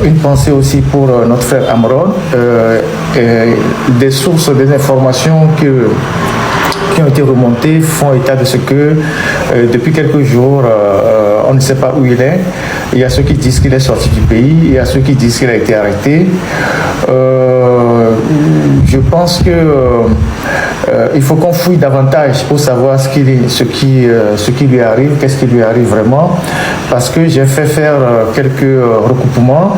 une pensée aussi pour notre frère Amron. Des sources, des informations qui ont été remontées font état de ce que depuis quelques jours, on ne sait pas où il est. Il y a ceux qui disent qu'il est sorti du pays, il y a ceux qui disent qu'il a été arrêté. Je pense que il faut qu'on fouille davantage pour savoir ce qui lui arrive, qu'est-ce qui lui arrive vraiment, parce que j'ai fait faire quelques recoupements.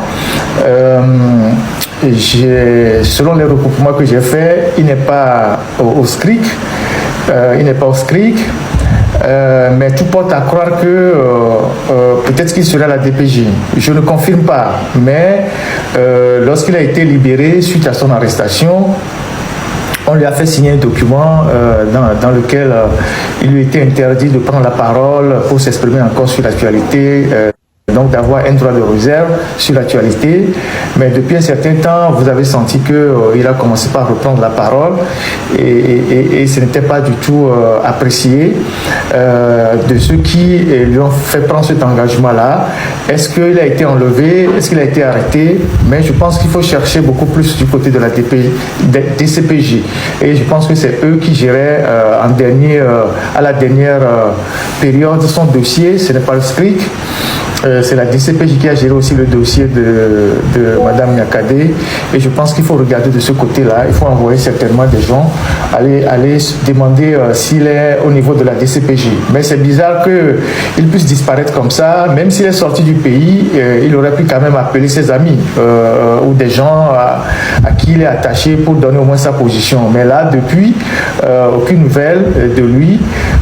Selon les recoupements que j'ai faits, il n'est pas au SCRIC, mais tout porte à croire que peut-être qu'il serait à la DPJ. Je ne confirme pas, mais lorsqu'il a été libéré suite à son arrestation, on lui a fait signer un document dans lequel il lui était interdit de prendre la parole pour s'exprimer encore sur l'actualité. Donc d'avoir un droit de réserve sur l'actualité, mais depuis un certain temps, vous avez senti qu'il a commencé par reprendre la parole et ce n'était pas du tout apprécié de ceux qui lui ont fait prendre cet engagement-là. Est-ce qu'il a été enlevé? Est-ce qu'il a été arrêté? Mais je pense qu'il faut chercher beaucoup plus du côté de la DCPJ. Et je pense que c'est eux qui géraient à la dernière période son dossier, ce n'est pas le SCRIC. C'est la DCPJ qui a géré aussi le dossier de Mme Nyakadé. Et je pense qu'il faut regarder de ce côté-là. Il faut envoyer certainement des gens aller demander s'il est au niveau de la DCPJ. Mais c'est bizarre qu'il puisse disparaître comme ça. Même s'il est sorti du pays, il aurait pu quand même appeler ses amis ou des gens à qui il est attaché pour donner au moins sa position. Mais là, depuis, aucune nouvelle de lui.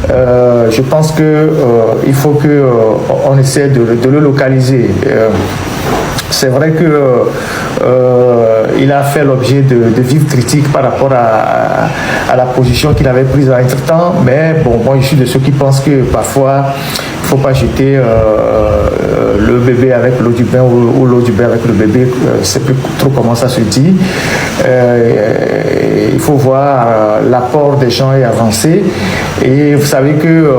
Je pense qu'il faut qu'on essaie de le localiser. C'est vrai qu'il a fait l'objet de vives critiques par rapport à la position qu'il avait prise en entre-temps, mais bon, moi je suis de ceux qui pensent que parfois il ne faut pas jeter le bébé avec l'eau du bain ou l'eau du bain avec le bébé, je ne sais plus trop comment ça se dit. Il faut voir l'apport des gens et avancer. Et vous savez que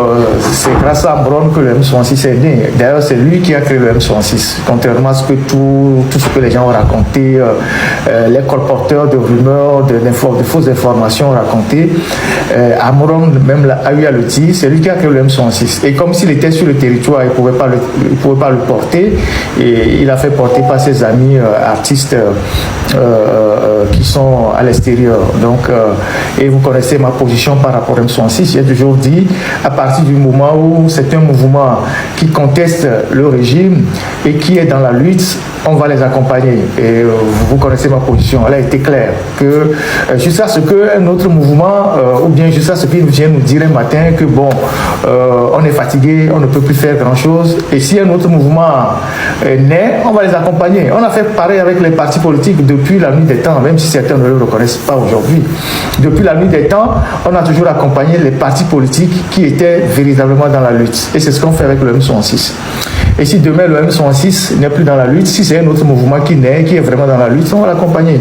c'est grâce à Amron que le M66 est né. D'ailleurs, c'est lui qui a créé le M66. Contrairement à ce que tout ce que les gens ont raconté, les colporteurs de rumeurs, de fausses informations ont raconté, Amron même a eu à le dire, c'est lui qui a créé le M66. Et comme s'il était sur le territoire, il ne pouvait pas le porter. Et il a fait porter par ses amis artistes qui sont à l'extérieur. Donc, et vous connaissez ma position par rapport au M66. J'ai toujours dit, à partir du moment où c'est un mouvement qui conteste le régime et qui est dans la lutte, on va les accompagner. Et vous connaissez ma position, elle a été claire. Que jusqu'à ce qu'un autre mouvement, ou bien jusqu'à ce qu'il vienne nous dire un matin que bon, on est fatigué, on ne peut plus faire grand-chose. Et si un autre mouvement naît, on va les accompagner. On a fait pareil avec les partis politiques depuis la nuit des temps, même si certains ne le reconnaissent pas aujourd'hui. Depuis la nuit des temps, on a toujours accompagné les partis politiques qui étaient véritablement dans la lutte. Et c'est ce qu'on fait avec le M66. Et si demain le M66 n'est plus dans la lutte, si c'est un autre mouvement qui naît, qui est vraiment dans la lutte, on va l'accompagner.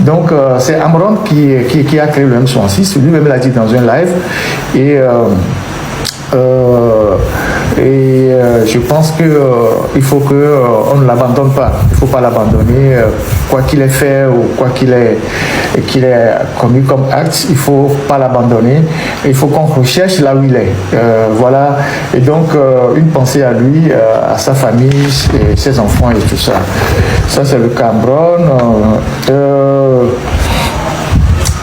Donc c'est Amron qui a créé le M66, lui-même l'a dit dans un live. Et je pense qu'il faut qu'on ne l'abandonne pas. Il ne faut pas l'abandonner, quoi qu'il ait fait ou quoi qu'il ait commis comme acte, il ne faut pas l'abandonner. Il faut qu'on recherche là où il est. Voilà. Et donc, une pensée à lui, à sa famille, ses enfants et tout ça. Ça, c'est le Cameroun.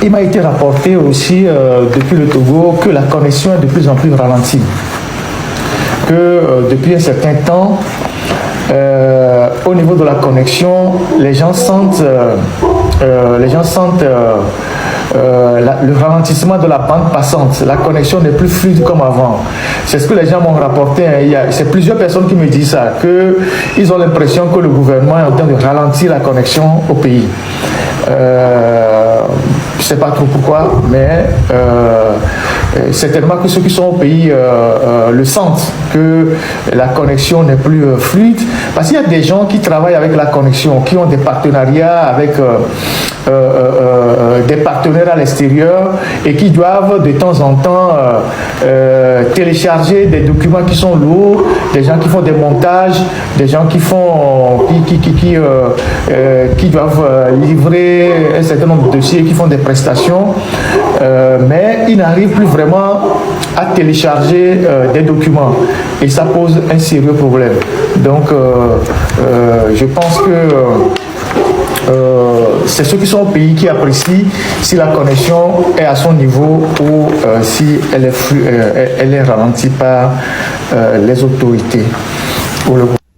Il m'a été rapporté aussi depuis le Togo que la connexion est de plus en plus ralentie. Que depuis un certain temps, au niveau de la connexion, les gens sentent le ralentissement de la bande passante. La connexion n'est plus fluide comme avant. C'est ce que les gens m'ont rapporté. C'est plusieurs personnes qui me disent ça, qu'ils ont l'impression que le gouvernement est en train de ralentir la connexion au pays. Je ne sais pas trop pourquoi, mais certainement que ceux qui sont au pays le sentent, que la connexion n'est plus fluide. Parce qu'il y a des gens qui travaillent avec la connexion, qui ont des partenariats avec des partenaires à l'extérieur et qui doivent de temps en temps télécharger des documents qui sont lourds, des gens qui font des montages, des gens qui font qui doivent livrer un certain nombre de dossiers, qui font des prestations, mais ils n'arrivent plus vraiment à télécharger des documents et ça pose un sérieux problème. Donc je pense que c'est ceux qui sont au pays qui apprécient si la connexion est à son niveau ou si elle est ralentie par les autorités.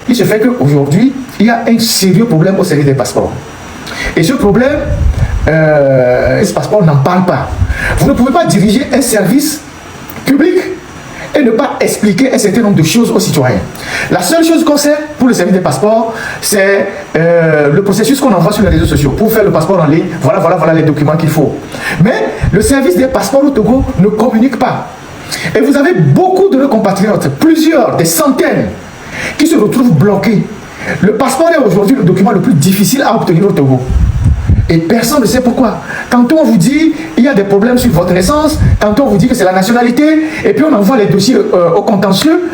Il se fait qu'aujourd'hui, il y a un sérieux problème au service des passeports. Et ce problème, ce passeport n'en parle pas. Vous ne pouvez pas diriger un service public et ne pas expliquer un certain nombre de choses aux citoyens. La seule chose qu'on sait pour le service des passeports, c'est le processus qu'on envoie sur les réseaux sociaux. Pour faire le passeport en ligne, voilà les documents qu'il faut. Mais le service des passeports au Togo ne communique pas. Et vous avez beaucoup de nos compatriotes, plusieurs, des centaines, qui se retrouvent bloqués. Le passeport est aujourd'hui le document le plus difficile à obtenir au Togo. Et personne ne sait pourquoi. Tantôt on vous dit il y a des problèmes sur votre naissance, tantôt on vous dit que c'est la nationalité, et puis on envoie les dossiers au contentieux.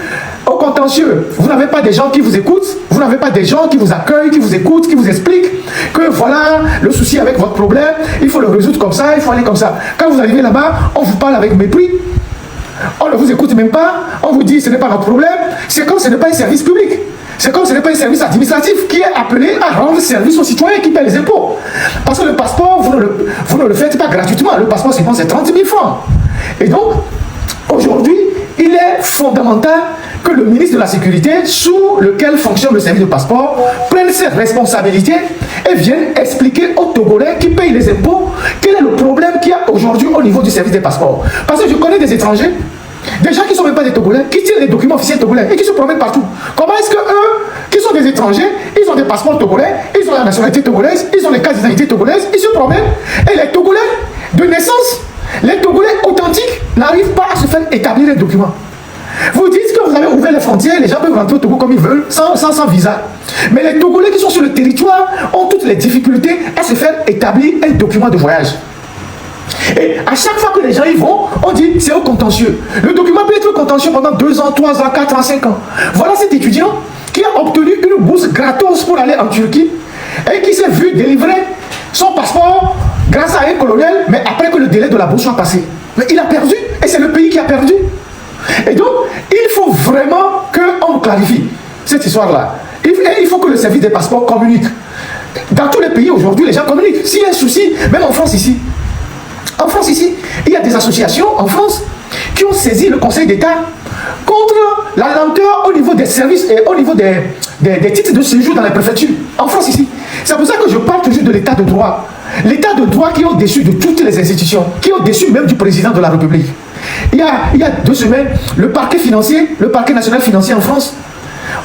Au contentieux, vous n'avez pas des gens qui vous écoutent, vous n'avez pas des gens qui vous accueillent, qui vous écoutent, qui vous expliquent que voilà le souci avec votre problème, il faut le résoudre comme ça, il faut aller comme ça. Quand vous arrivez là-bas, on vous parle avec mépris, on ne vous écoute même pas, on vous dit ce n'est pas notre problème, c'est comme ce n'est pas un service public. C'est comme ce n'est pas un service administratif qui est appelé à rendre service aux citoyens qui paient les impôts. Parce que le passeport, vous ne le faites pas gratuitement. Le passeport, c'est 30 000 francs. Et donc, aujourd'hui, il est fondamental que le ministre de la Sécurité, sous lequel fonctionne le service de passeport, prenne ses responsabilités et vienne expliquer aux Togolais qui payent les impôts quel est le problème qu'il y a aujourd'hui au niveau du service des passeports. Parce que je connais des étrangers, des gens qui ne sont même pas des Togolais, qui tirent les documents officiels togolais et qui se promènent partout. Comment est-ce que eux, qui sont des étrangers, ils ont des passeports togolais, ils ont la nationalité togolaise, ils ont les cartes d'identité togolaises, ils se promènent, et les Togolais de naissance, les Togolais authentiques n'arrivent pas à se faire établir les documents. Vous dites que vous avez ouvert les frontières, les gens peuvent rentrer au Togo comme ils veulent, sans visa. Mais les Togolais qui sont sur le territoire ont toutes les difficultés à se faire établir un document de voyage. Et à chaque fois que les gens y vont, on dit c'est au contentieux. Le document peut être contentieux pendant 2 ans, 3 ans, 4 ans, 5 ans. Voilà cet étudiant qui a obtenu une bourse gratos pour aller en Turquie et qui s'est vu délivrer son passeport grâce à un colonel, mais après que le délai de la bourse soit passé. Mais il a perdu et c'est le pays qui a perdu. Et donc, il faut vraiment qu'on clarifie cette histoire-là. Et il faut que le service des passeports communique. Dans tous les pays aujourd'hui, les gens communiquent. S'il y a un souci, même en France ici, il y a des associations en France qui ont saisi le Conseil d'État contre la lenteur au niveau des services et au niveau des titres de séjour dans les préfectures. En France ici. C'est pour ça que je parle toujours de l'état de droit. L'état de droit qui est au-dessus de toutes les institutions, qui est au-dessus même du président de la République. Il y a 2 semaines, le parquet financier, le parquet national financier en France,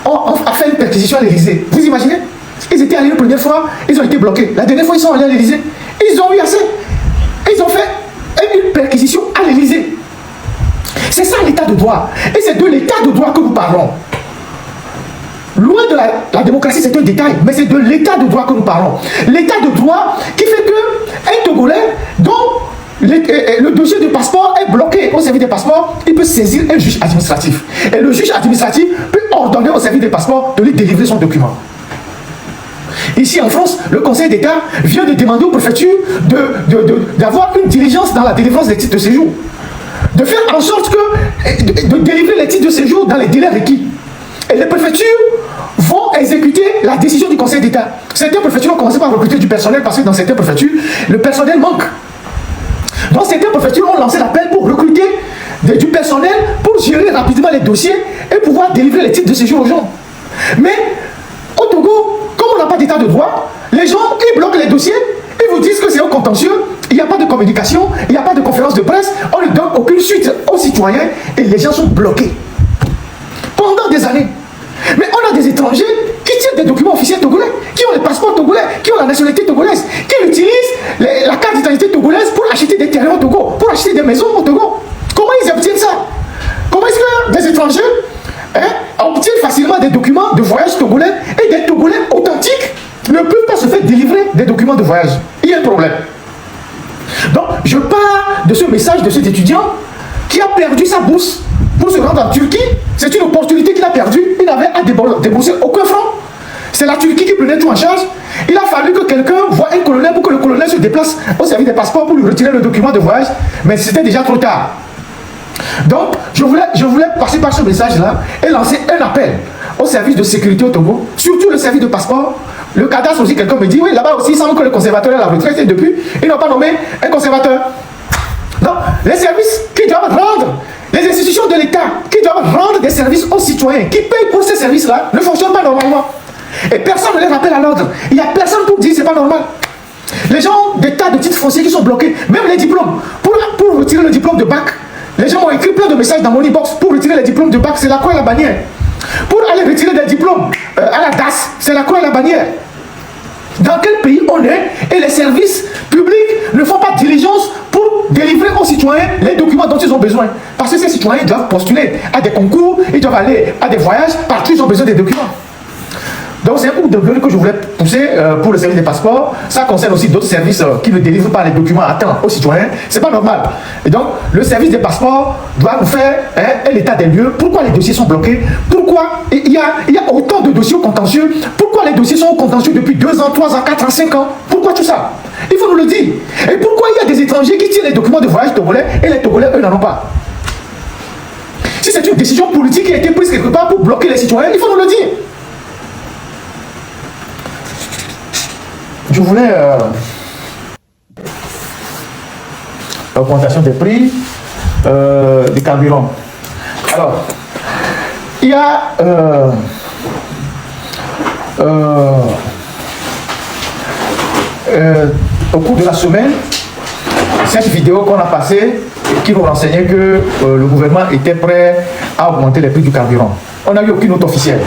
a fait une perquisition à l'Élysée. Vous imaginez? Ils étaient allés la première fois, ils ont été bloqués. La dernière fois, ils sont allés à l'Élysée. Ils ont eu assez. Ils ont fait une perquisition à l'Élysée. C'est ça l'état de droit. Et c'est de l'état de droit que nous parlons. Loin de la démocratie, c'est un détail, mais c'est de l'état de droit que nous parlons. L'état de droit qui fait qu'un Togolais dont le dossier de passeport est bloqué au service des passeports, il peut saisir un juge administratif. Et le juge administratif peut ordonner au service des passeports de lui délivrer son document. Ici en France, le Conseil d'État vient de demander aux préfectures d'avoir une diligence dans la délivrance des titres de séjour. De faire en sorte de délivrer les titres de séjour dans les délais requis. Et les préfectures vont exécuter la décision du Conseil d'État. Certaines préfectures ont commencé par recruter du personnel parce que dans certaines préfectures, le personnel manque. Donc certaines préfectures ont lancé l'appel pour recruter du personnel pour gérer rapidement les dossiers et pouvoir délivrer les titres de séjour aux gens. Mais au Togo, comme on n'a pas d'état de droit, les gens, ils bloquent les dossiers, ils vous disent que c'est au contentieux, il n'y a pas de communication, il n'y a pas de conférence de presse, on ne donne aucune suite aux citoyens et les gens sont bloqués. Pendant des années. Mais on a des étrangers qui tirent des documents officiels togolais, qui ont les passeports togolais, qui ont la nationalité togolaise, qui utilisent la carte d'identité togolaise pour acheter des terrains au Togo, pour acheter des maisons au Togo. Comment ils obtiennent ça? Comment est-ce que des étrangers obtiennent facilement des documents de voyage togolais et des Togolais authentiques ne peuvent pas se faire délivrer des documents de voyage? Il y a un problème. Donc, je pars de ce message de cet étudiant qui a perdu sa bourse pour se rendre en Turquie. C'est une opportunité qu'il a perdue. Il n'avait à débourser aucun franc. C'est la Turquie qui prenait tout en charge. Il a fallu que quelqu'un voie un colonel pour que le colonel se déplace au service des passeports pour lui retirer le document de voyage. Mais c'était déjà trop tard. Donc, je voulais passer par ce message-là et lancer un appel au service de sécurité au Togo, surtout le service de passeport. Le cadastre aussi, quelqu'un me dit, oui, là-bas aussi, il semble que le conservateur est à la retraite et depuis, ils n'ont pas nommé un conservateur. Donc, les services qui doivent rendre, les institutions de l'État qui doivent rendre des services aux citoyens, qui payent pour ces services-là, ne fonctionnent pas normalement. Et personne ne les rappelle à l'ordre. Il n'y a personne pour dire que ce n'est pas normal. Les gens ont des tas de titres fonciers qui sont bloqués, même les diplômes. Pour retirer le diplôme de bac, les gens m'ont écrit plein de messages dans mon inbox pour retirer les diplômes de bac, c'est la croix et la bannière. Pour aller retirer des diplômes à la DAS, c'est la croix et la bannière. Dans quel pays on est et les services publics ne font pas diligence pour délivrer aux citoyens les documents dont ils ont besoin? Parce que ces citoyens doivent postuler à des concours, ils doivent aller à des voyages, partout ils ont besoin des documents. Donc c'est un coup de gueule que je voulais pousser pour le service des passeports. Ça concerne aussi d'autres services qui ne délivrent pas les documents à temps aux citoyens. C'est pas normal. Et donc le service des passeports doit nous faire un état des lieux. Pourquoi les dossiers sont bloqués? Pourquoi il y a autant de dossiers contentieux? Pourquoi les dossiers sont contentieux depuis 2 ans, 3 ans, 4 ans, 5 ans? Pourquoi tout ça? Il faut nous le dire. Et pourquoi il y a des étrangers qui tiennent les documents de voyage togolais et les Togolais, eux, n'en ont pas? Si c'est une décision politique qui a été prise quelque part pour bloquer les citoyens, il faut nous le dire. Je voulais l'augmentation des prix des carburants. Alors, il y a au cours de la semaine, cette vidéo qu'on a passée qui nous renseignait que le gouvernement était prêt à augmenter les prix du carburant. On n'a eu aucune note officielle.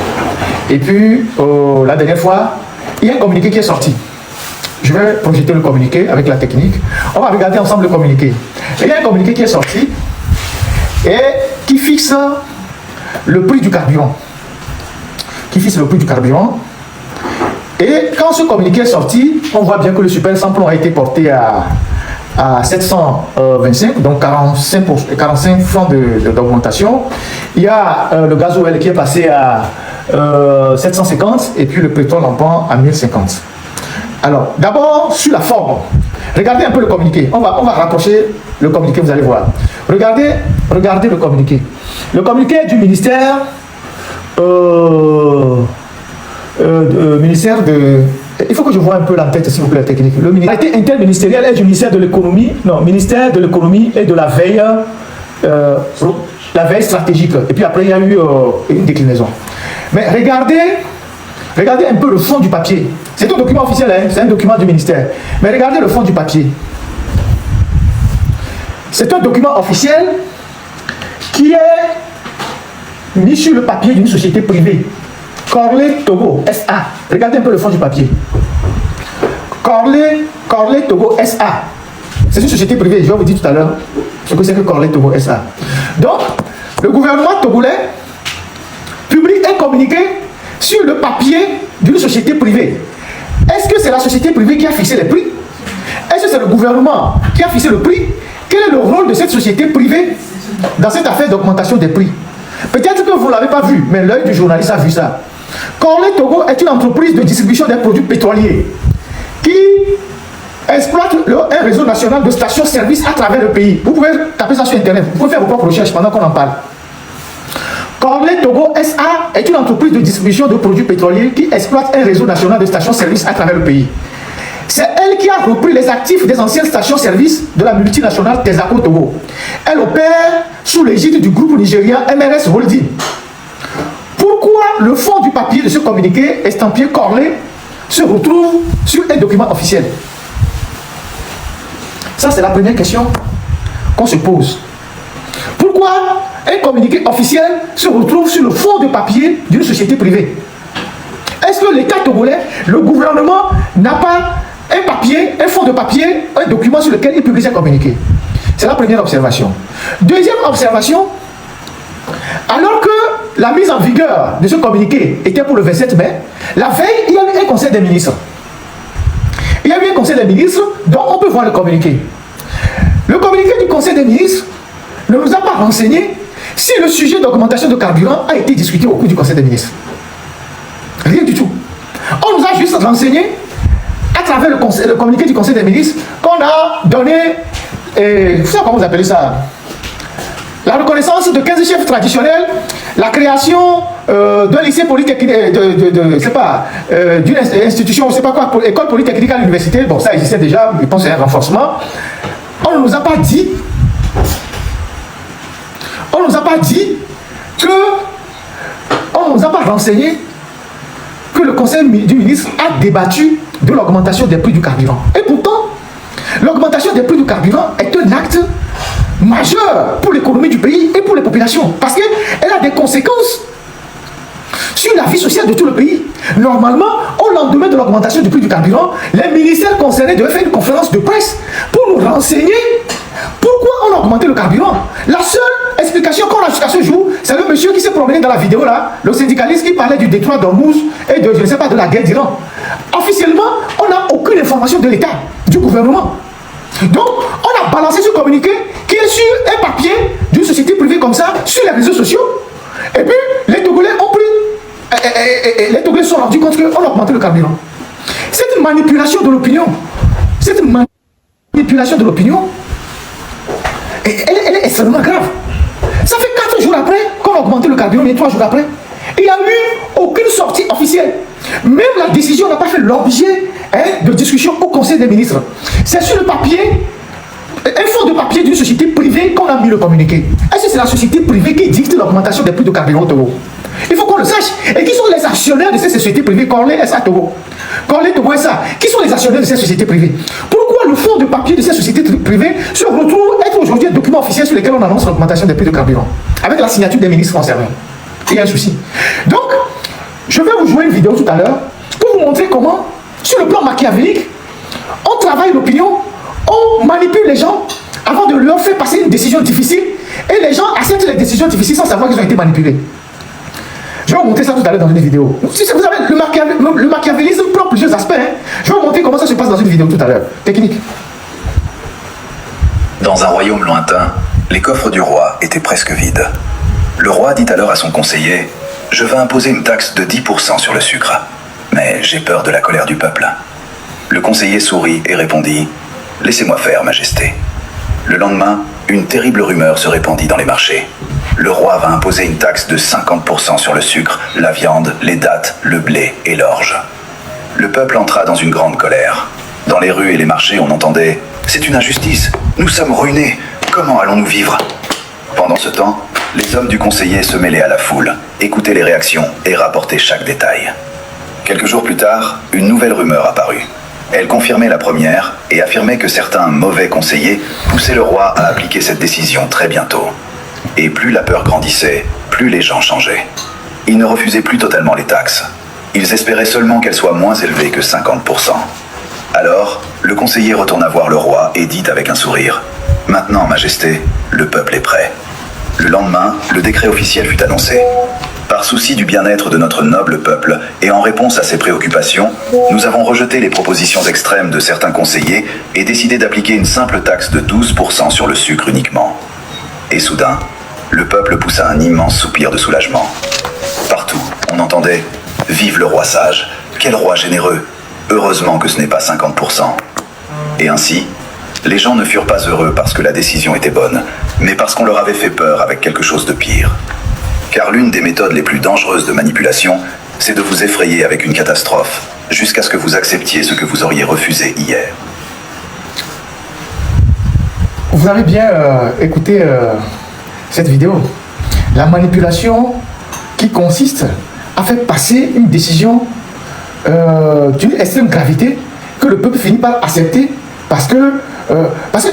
Et puis, la dernière fois, il y a un communiqué qui est sorti. Je vais projeter le communiqué avec la technique. On va regarder ensemble le communiqué. Il y a un communiqué qui est sorti et qui fixe le prix du carburant. Et quand ce communiqué est sorti, on voit bien que le super samplon a été porté à 725, donc 45 francs d'augmentation. Il y a le gasoil qui est passé à 750 et puis le pétrole en pan à 1050. Alors, d'abord, sur la forme, regardez un peu le communiqué. On va rapprocher le communiqué, vous allez voir. Regardez le communiqué. Le communiqué du ministère, ministère de... Il faut que je vois un peu la tête, s'il vous plaît, la technique. Le ministère interministériel est du ministère de l'économie, non, ministère de l'économie et de la veille stratégique. Et puis après, il y a eu une déclinaison. Mais regardez un peu le fond du papier. C'est un document officiel, hein? C'est un document du ministère. Mais regardez le fond du papier. C'est un document officiel qui est mis sur le papier d'une société privée. Corley Togo SA. Regardez un peu le fond du papier. Corley Togo SA. C'est une société privée. Je vais vous dire tout à l'heure ce que c'est que Corley Togo SA. Donc, le gouvernement togolais publie un communiqué sur le papier d'une société privée. Est-ce que c'est la société privée qui a fixé les prix? Est-ce que c'est le gouvernement qui a fixé le prix? Quel est le rôle de cette société privée dans cette affaire d'augmentation des prix? Peut-être que vous ne l'avez pas vu, mais l'œil du journaliste a vu ça. Corley Togo est une entreprise de distribution des produits pétroliers qui exploite un réseau national de stations-service à travers le pays. Vous pouvez taper ça sur Internet, vous pouvez faire vos propres recherches pendant qu'on en parle. Corley Togo SA est une entreprise de distribution de produits pétroliers qui exploite un réseau national de stations-service à travers le pays. C'est elle qui a repris les actifs des anciennes stations-service de la multinationale Tesaco Togo. Elle opère sous l'égide du groupe nigérien MRS Holding. Pourquoi le fond du papier de ce communiqué estampillé Corley se retrouve sur un document officiel? Ça, c'est la première question qu'on se pose. Pourquoi un communiqué officiel se retrouve sur le fond de papier d'une société privée? Est-ce que l'État togolais, le gouvernement, n'a pas un papier, un fond de papier, un document sur lequel il publie ses communiqués. C'est la première observation. Deuxième observation, alors que la mise en vigueur de ce communiqué était pour le 27 mai, la veille, il y a eu un conseil des ministres. Il y a eu un conseil des ministres dont on peut voir le communiqué. Le communiqué du conseil des ministres ne nous a pas renseigné si le sujet d'augmentation de carburant a été discuté au cours du conseil des ministres. Rien du tout. On nous a juste renseigné à travers le communiqué du conseil des ministres qu'on a donné, vous savez comment vous appelez ça, la reconnaissance de 15 chefs traditionnels, la création d'un lycée polytechnique, d'une institution, je ne sais pas quoi, école polytechnique à l'université. Bon, ça existait déjà, je pense que c'est un renforcement. On ne nous a pas dit, on ne nous a pas renseigné que le conseil du ministre a débattu de l'augmentation des prix du carburant. Et pourtant, l'augmentation des prix du carburant est un acte majeur pour l'économie du pays et pour les populations. Parce qu'elle a des conséquences sur la vie sociale de tout le pays. Normalement, au lendemain de l'augmentation du prix du carburant, les ministères concernés devaient faire une conférence de presse pour nous renseigner pourquoi on a augmenté le carburant. La seule explication qu'on a jusqu'à ce jour, c'est le monsieur qui s'est promené dans la vidéo là, le syndicaliste qui parlait du détroit d'Ormuz et de, je ne sais pas, de la guerre d'Iran. Officiellement, on n'a aucune information de l'État, du gouvernement. Donc, on a balancé ce communiqué qui est sur un papier d'une société privée comme ça, sur les réseaux sociaux. Et puis, les Togolais ont pris, les Togolais se sont rendus compte qu'on a augmenté le carburant. C'est une manipulation de l'opinion. C'est une manipulation de l'opinion. Et elle est extrêmement grave. Ça fait 4 jours après qu'on a augmenté le carburant, mais 3 jours après, il n'y a eu aucune sortie officielle. Même la décision n'a pas fait l'objet de discussion au Conseil des ministres. C'est sur le papier, un fond de papier d'une société privée qu'on a mis le communiqué. Est-ce que c'est la société privée qui dicte l'augmentation des prix de carburant au Togo? Il faut qu'on le sache. Et qui sont les actionnaires de ces sociétés privées? Corlé SA Togo. Corlé Togo SA. Qui sont les actionnaires de ces sociétés privées? Pourquoi le fond de papier de ces sociétés privées se retrouve être aujourd'hui un document officiel sur lequel on annonce l'augmentation des prix de carburant? Avec la signature des ministres concernés. Il y a un souci. Donc, je vais vous jouer une vidéo tout à l'heure pour vous montrer comment, sur le plan machiavélique, on travaille l'opinion, on manipule les gens avant de leur faire passer une décision difficile et les gens acceptent les décisions difficiles sans savoir qu'ils ont été manipulés. Je vais vous montrer ça tout à l'heure dans une vidéo. Vous savez, le machiavélisme prend plusieurs aspects. Je vais vous montrer comment ça se passe dans une vidéo tout à l'heure. Technique. Dans un royaume lointain, les coffres du roi étaient presque vides. Le roi dit alors à son conseiller: « Je vais imposer une taxe de 10% sur le sucre, mais j'ai peur de la colère du peuple. » Le conseiller sourit et répondit: « Laissez-moi faire, Majesté. » Le lendemain, une terrible rumeur se répandit dans les marchés. Le roi va imposer une taxe de 50% sur le sucre, la viande, les dattes, le blé et l'orge. Le peuple entra dans une grande colère. Dans les rues et les marchés, on entendait: « C'est une injustice, nous sommes ruinés, comment allons-nous vivre ?» Pendant ce temps, les hommes du conseiller se mêlaient à la foule, écoutaient les réactions et rapportaient chaque détail. Quelques jours plus tard, une nouvelle rumeur apparut. Elle confirmait la première et affirmait que certains mauvais conseillers poussaient le roi à appliquer cette décision très bientôt. Et plus la peur grandissait, plus les gens changeaient. Ils ne refusaient plus totalement les taxes. Ils espéraient seulement qu'elles soient moins élevées que 50%. Alors, le conseiller retourna voir le roi et dit avec un sourire: « Maintenant, Majesté, le peuple est prêt. » Le lendemain, le décret officiel fut annoncé. Par souci du bien-être de notre noble peuple et en réponse à ses préoccupations, nous avons rejeté les propositions extrêmes de certains conseillers et décidé d'appliquer une simple taxe de 12% sur le sucre uniquement. Et soudain, le peuple poussa un immense soupir de soulagement. Partout, on entendait: « Vive le roi sage! Quel roi généreux! Heureusement que ce n'est pas 50%. » Et ainsi, les gens ne furent pas heureux parce que la décision était bonne, mais parce qu'on leur avait fait peur avec quelque chose de pire. Car l'une des méthodes les plus dangereuses de manipulation, c'est de vous effrayer avec une catastrophe, jusqu'à ce que vous acceptiez ce que vous auriez refusé hier. Vous avez bien écouté cette vidéo. La manipulation qui consiste à faire passer une décision d'une extrême gravité que le peuple finit par accepter parce que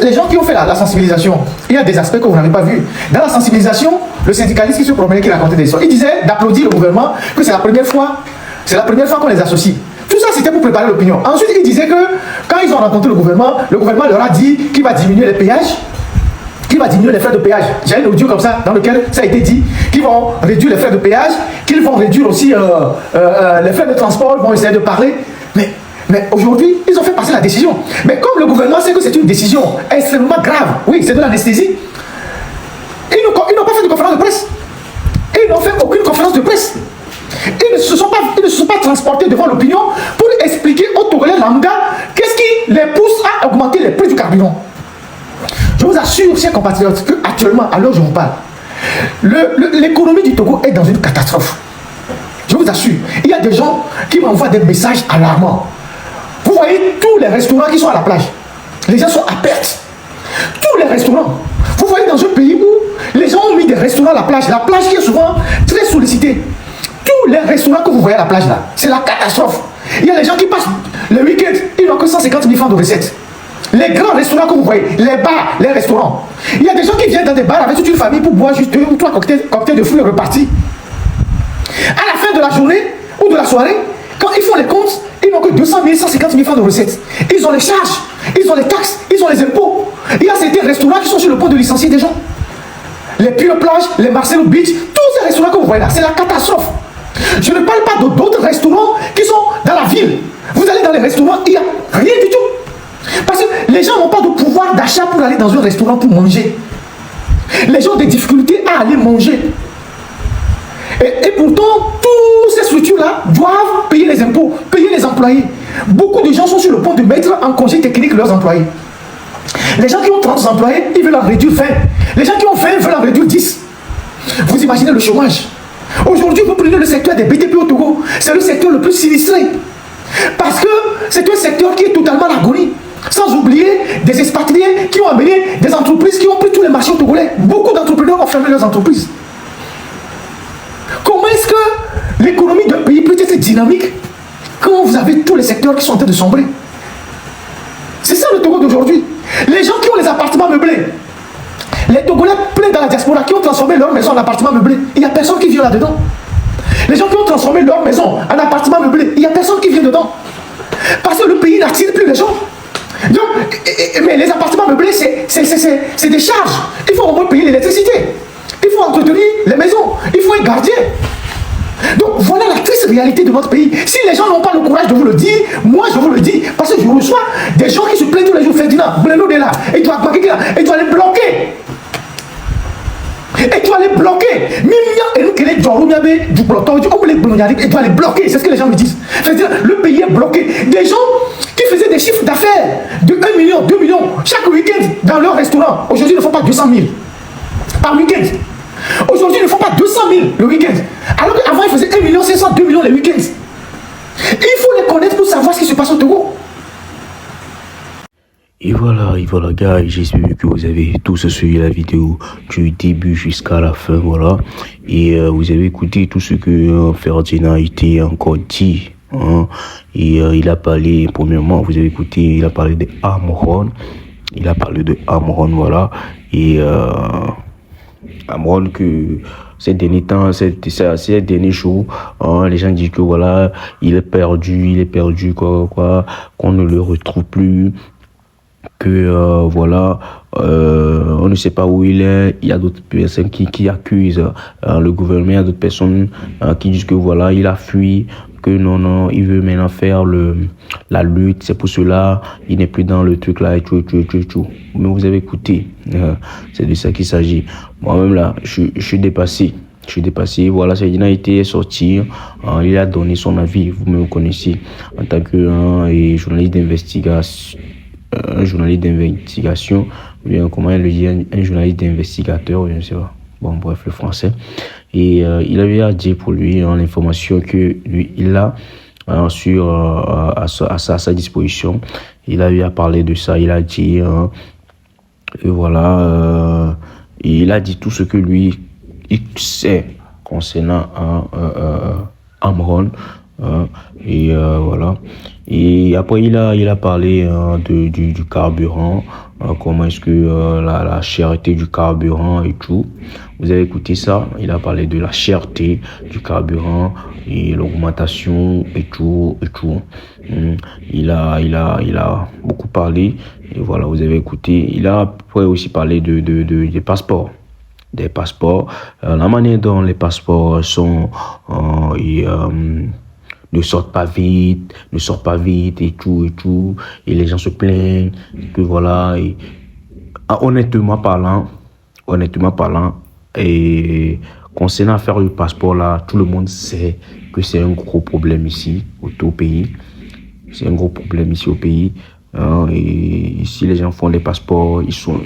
les gens qui ont fait la sensibilisation, il y a des aspects que vous n'avez pas vus. Dans la sensibilisation, le syndicaliste qui se promenait, qui racontait des histoires, il disait d'applaudir le gouvernement que c'est la première fois qu'on les associe. Tout ça, c'était pour préparer l'opinion. Ensuite, il disait que quand ils ont rencontré le gouvernement leur a dit qu'il va diminuer les péages, qu'il va diminuer les frais de péage. J'ai un audio comme ça dans lequel ça a été dit qu'ils vont réduire les frais de péage, qu'ils vont réduire aussi les frais de transport, ils vont essayer de parler. Mais aujourd'hui, ils ont fait passer la décision. Mais comme le gouvernement sait que c'est une décision extrêmement grave, oui, c'est de l'anesthésie, ils n'ont pas fait de conférence de presse. Ils n'ont fait aucune conférence de presse. Ils ne se sont pas transportés devant l'opinion pour expliquer aux Togolais lambda qu'est-ce qui les pousse à augmenter les prix du carburant. Je vous assure, chers compatriotes, qu'actuellement, à l'heure où je vous parle, l'économie du Togo est dans une catastrophe. Je vous assure, il y a des gens qui m'envoient des messages alarmants. Vous voyez tous les restaurants qui sont à la plage. Les gens sont à perte. Tous les restaurants. Vous voyez dans un pays où les gens ont mis des restaurants à la plage qui est souvent très sollicitée. Tous les restaurants que vous voyez à la plage là, c'est la catastrophe. Il y a les gens qui passent le week-end, ils n'ont que 150 000 francs de recettes. Les grands restaurants que vous voyez, les bars, les restaurants. Il y a des gens qui viennent dans des bars avec toute une famille pour boire juste 2 ou 3 cocktails de fruits repartis. À la fin de la journée ou de la soirée, quand ils font les comptes, ils n'ont que 200 000, 150 000 francs de recettes. Ils ont les charges, ils ont les taxes, ils ont les impôts. Il y a certains restaurants qui sont sur le point de licencier des gens. Les Pure Plage, les Marcelo Beach, tous ces restaurants que vous voyez là, c'est la catastrophe. Je ne parle pas d'autres restaurants qui sont dans la ville. Vous allez dans les restaurants, il n'y a rien du tout. Parce que les gens n'ont pas de pouvoir d'achat pour aller dans un restaurant pour manger. Les gens ont des difficultés à aller manger. Et pourtant, toutes ces structures-là doivent payer les impôts, payer les employés. Beaucoup de gens sont sur le point de mettre en congé technique leurs employés. Les gens qui ont 30 employés, ils veulent en réduire 20. Les gens qui ont 20 veulent en réduire 10. Vous imaginez le chômage. Aujourd'hui, vous prenez le secteur des BTP au Togo. C'est le secteur le plus sinistré. Parce que c'est un secteur qui est totalement à l'agonie. Sans oublier des expatriés qui ont amené des entreprises qui ont pris tous les marchés togolais. Beaucoup d'entrepreneurs ont fermé leurs entreprises. Comment est-ce que l'économie d'un pays peut être dynamique quand vous avez tous les secteurs qui sont en train de sombrer? C'est ça le Togo d'aujourd'hui. Les gens qui ont les appartements meublés, les Togolais pleins dans la diaspora qui ont transformé leur maison en appartement meublé, il n'y a personne qui vient là-dedans. Les gens qui ont transformé leur maison en appartement meublé, il n'y a personne qui vient dedans. Parce que le pays n'attire plus les gens. Donc, mais les appartements meublés, c'est des charges. Il faut au moins payer l'électricité. Il faut entretenir les maisons. Il faut un gardien. Donc voilà la triste réalité de notre pays. Si les gens n'ont pas le courage de vous le dire, moi je vous le dis. Parce que je reçois des gens qui se plaignent tous les jours. Ferdinand, Blendo de là, et tu vas bloquer là, et tu vas les bloquer. Et tu vas les bloquer. Et nous, du et tu vas les bloquer. C'est ce que les gens me disent. Ferdinand, le pays est bloqué. Des gens qui faisaient des chiffres d'affaires de 1 million, 2 millions chaque week-end dans leur restaurant. Aujourd'hui, ils ne font pas 200 000 par week-end. Aujourd'hui, ils ne font pas 200 000 le week-end. Alors qu'avant, ils faisaient 1 million 500, 2 millions les week-ends. Il faut les connaître pour savoir ce qui se passe au Togo. Et voilà, gars, j'espère que vous avez tous suivi la vidéo du début jusqu'à la fin, voilà. Et vous avez écouté tout ce que Ferdinand a été encore dit, hein. Et il a parlé, premièrement, vous avez écouté, il a parlé de Amoron. Il a parlé de Amoron, voilà. Et Amoron que ces derniers temps, ces derniers jours, hein, les gens disent que voilà, il est perdu, quoi, qu'on ne le retrouve plus. Que voilà, on ne sait pas où il est. Il y a d'autres personnes qui accusent le gouvernement, il y a d'autres personnes qui disent que voilà, il a fui, que non, il veut maintenant faire la lutte, c'est pour cela, il n'est plus dans le truc là et tout. Mais vous avez écouté, c'est de ça qu'il s'agit. Moi-même là, je suis dépassé. Voilà, Ferdinand a été sorti, il a donné son avis, vous me connaissez, en tant que journaliste d'investigation. Un journaliste d'investigation, bien comment elle le dit, un journaliste d'investigateur, je ne sais pas. Bon, bref, le français. Et il avait à dire pour lui l'information que lui, il a à sa disposition. Il a eu à parler de ça. Il a dit, et voilà, il a dit tout ce que lui, il sait concernant Amoron. Et voilà. Et après il a parlé du carburant, comment est-ce que la cherté du carburant et tout. Vous avez écouté ça, il a parlé de la cherté du carburant et l'augmentation et tout. Il a beaucoup parlé, et voilà, vous avez écouté. Il a après aussi parlé des passeports. Des passeports, la manière dont les passeports sont ne sortent pas vite et tout, et les gens se plaignent que voilà, et honnêtement parlant, et concernant l'affaire du passeport là, tout le monde sait que c'est un gros problème ici au pays. C'est un gros problème ici au pays. Et si les gens font les passeports, ils sont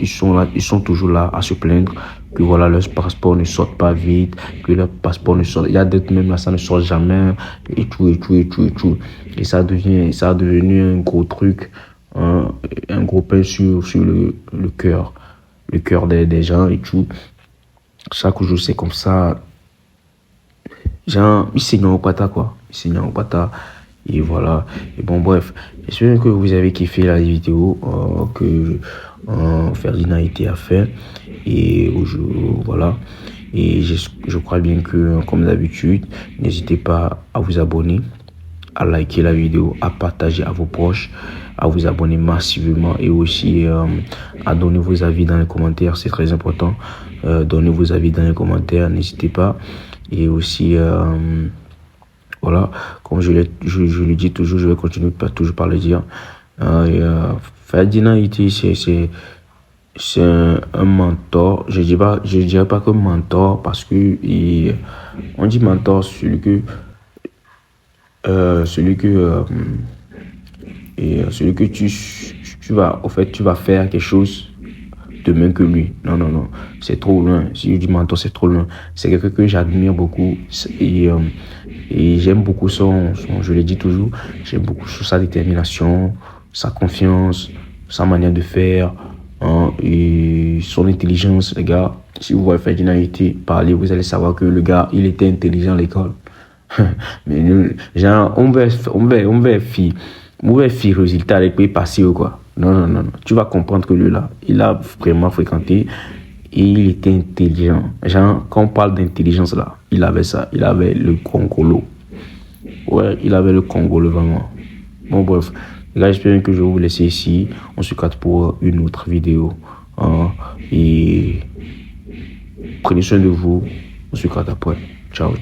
toujours là à se plaindre que voilà, leurs passeports ne sortent pas vite, que leurs passeports ne sortent. Il y a d'autres même là, ça ne sort jamais, et tout. Et ça a devenu un gros truc, un gros pain sur le cœur des gens et tout. Chaque jour, c'est comme ça. Genre, ils signent au pata, quoi. Et voilà. Et bon, bref. J'espère que vous avez kiffé la vidéo que Ferdinand a fait. Et voilà. Et je crois bien que, comme d'habitude, n'hésitez pas à vous abonner, à liker la vidéo, à partager à vos proches, à vous abonner massivement et aussi à donner vos avis dans les commentaires. C'est très important. Donnez vos avis dans les commentaires, n'hésitez pas. Et aussi, voilà, comme je le dis toujours, je vais continuer toujours par le dire. Ferdinand c'est un mentor. Je dirais pas que mentor parce que on dit mentor celui que tu vas faire quelque chose de même que lui. Non, c'est trop loin. Si je dis mentor, c'est trop loin. C'est quelqu'un que j'admire beaucoup et j'aime beaucoup je le dis toujours, j'aime beaucoup sa détermination, sa confiance, sa manière de faire, et son intelligence. Les gars, si vous voyez Ferdinand parler, vous allez savoir que le gars, il était intelligent à l'école. Mais genre, on va faire résultat avec lui passer ou quoi. Non. Tu vas comprendre que lui là, il a vraiment fréquenté et il était intelligent. Genre, quand on parle d'intelligence là, il avait ça. Il avait le Congolo. Ouais, il avait le Congolo vraiment. Bon, bref. Les gars, j'espère que je vais vous laisser ici. On se capte pour une autre vidéo. Et prenez soin de vous. On se capte après. Ciao.